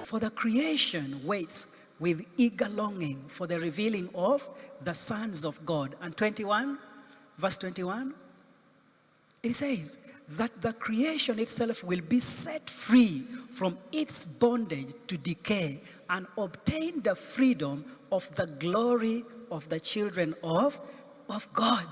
For the creation waits with eager longing for the revealing of the sons of God. And 21, verse 21, it says that the creation itself will be set free from its bondage to decay and obtain the freedom of the glory of the children of God.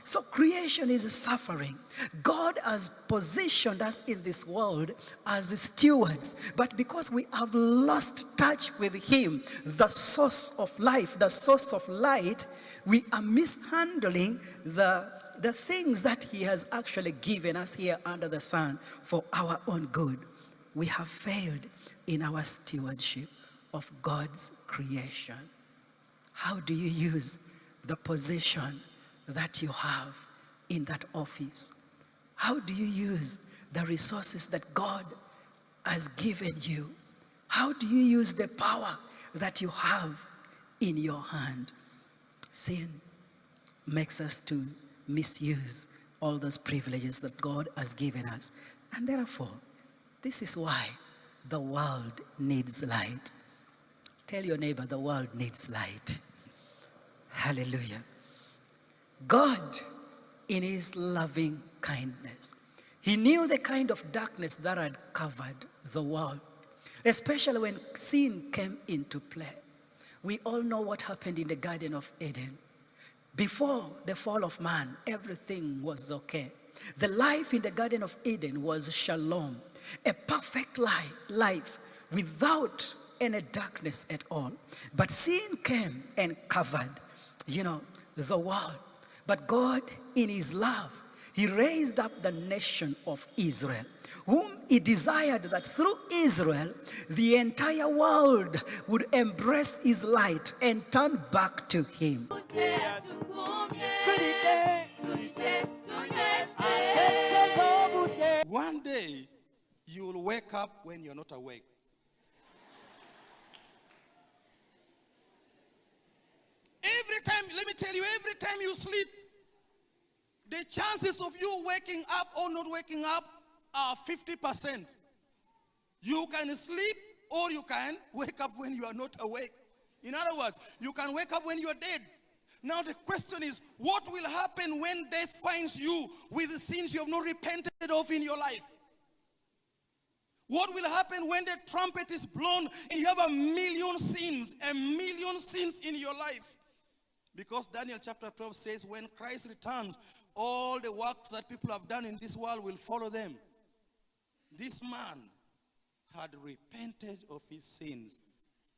So creation is suffering. God has positioned us in this world as stewards, but because we have lost touch with Him, the source of life, the source of light, we are mishandling the things that He has actually given us here under the sun for our own good. We have failed in our stewardship of God's creation. How do you use the position that you have in that office? How do you use the resources that God has given you? How do you use the power that you have in your hand? Sin makes us to misuse all those privileges that God has given us. And therefore, this is why the world needs light. Tell your neighbor, the world needs light. Hallelujah. God, in His loving kindness, He knew the kind of darkness that had covered the world, especially when sin came into play. We all know what happened in the Garden of Eden. Before the fall of man, everything was okay. The life in the Garden of Eden was shalom, a perfect life without any darkness at all. But sin came and covered, the world. But God, in His love, He raised up the nation of Israel, whom He desired that through Israel, the entire world would embrace His light and turn back to Him. One day, you will wake up when you're not awake. Every time, let me tell you, every time you sleep, the chances of you waking up or not waking up are 50%. You can sleep or you can wake up when you are not awake. In other words, you can wake up when you are dead. Now the question is, what will happen when death finds you with the sins you have not repented of in your life? What will happen when the trumpet is blown and you have a million sins in your life? Because Daniel chapter 12 says, when Christ returns, all the works that people have done in this world will follow them. This man had repented of his sins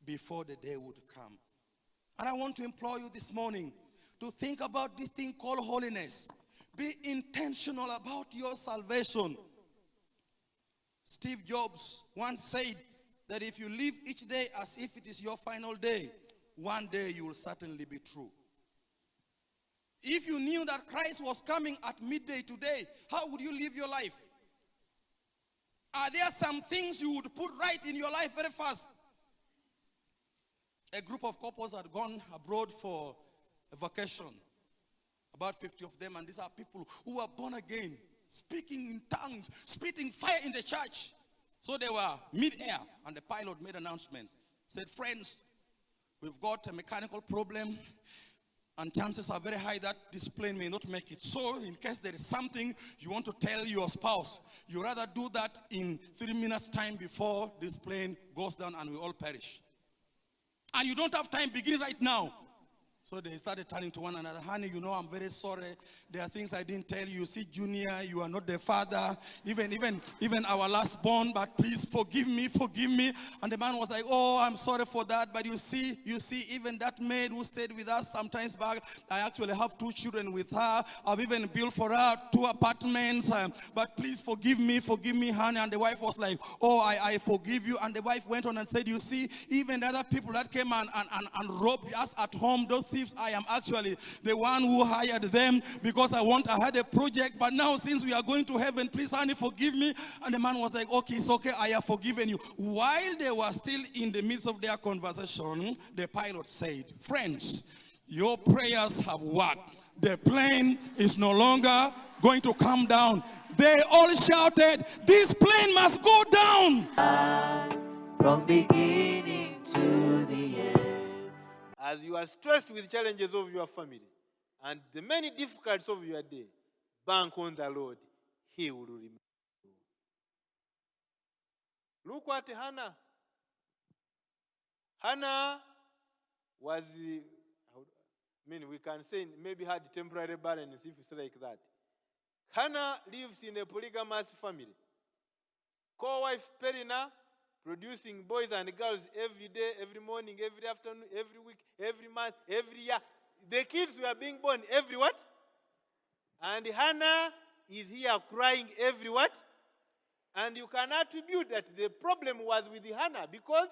before the day would come. And I want to implore you this morning to think about this thing called holiness. Be intentional about your salvation. Steve Jobs once said that if you live each day as if it is your final day, one day you will certainly be true. If you knew that Christ was coming at midday today, how would you live your life? Are there some things you would put right in your life very fast? A group of couples had gone abroad for a vacation. About 50 of them, and these are people who are born again, speaking in tongues, spitting fire in the church. So they were mid-air, and the pilot made announcements. Said, friends, we've got a mechanical problem, and chances are very high that this plane may not make it. So in case there is something you want to tell your spouse, you rather do that in 3 minutes time before this plane goes down and we all perish. And you don't have time, begin right now. So they started turning to one another. Honey, you know, I'm very sorry. There are things I didn't tell you. See, Junior, you are not the father. Even our last born, but please forgive me. And the man was like, oh, I'm sorry for that. But you see, even that maid who stayed with us sometimes back, I actually have 2 children with her. I've even built for her 2 apartments. But please forgive me, honey. And the wife was like, oh, I forgive you. And the wife went on and said, you see, even the other people that came and robbed us at home, those thieves, I am actually the one who hired them because I had a project, but now since we are going to heaven, please honey, forgive me. And the man was like, okay, it's okay, I have forgiven you. While they were still in the midst of their conversation, the pilot said, friends, your prayers have worked. the plane is no longer going to come down. They all shouted, this plane must go down. From beginning to the end. As you are stressed with challenges of your family and the many difficulties of your day, bank on the Lord. He will remember you. Look at Hannah. Hannah was, we can say maybe had temporary barrenness, if it's like that. Hannah lives in a polygamous family. Co-wife Perina, producing boys and girls every day, every morning, every afternoon, every week, every month, every year. The kids were being born every what? And Hannah is here crying every what? And you can attribute that the problem was with Hannah because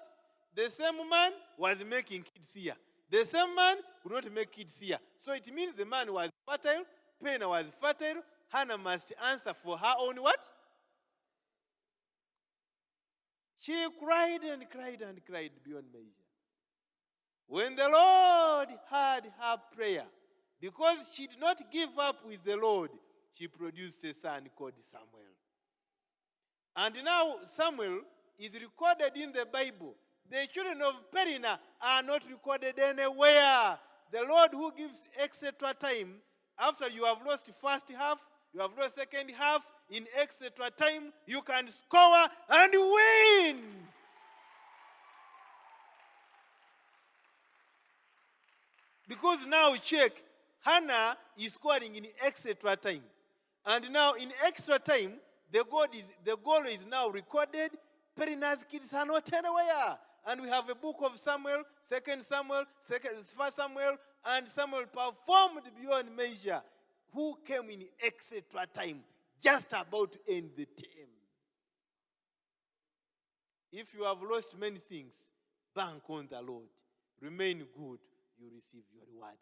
the same man was making kids here. The same man could not make kids here. So it means the man was fertile, Penina was fertile, Hannah must answer for her own what? She cried and cried and cried beyond measure. When the Lord heard her prayer, because she did not give up with the Lord, she produced a son called Samuel. And now Samuel is recorded in the Bible. The children of Perina are not recorded anywhere. The Lord who gives etc. time, after you have lost first half, you have lost second half, in etc. time, you can score and win. Because now check, Hannah is scoring in etc. time. And now in extra time, the goal is now recorded. Perina's kids are not anywhere. And we have a book of Samuel, 2 Samuel, 1 Samuel, and Samuel performed beyond measure. Who came in etc. time, just about to end the term. If you have lost many things, bank on the Lord. Remain good, you receive your reward.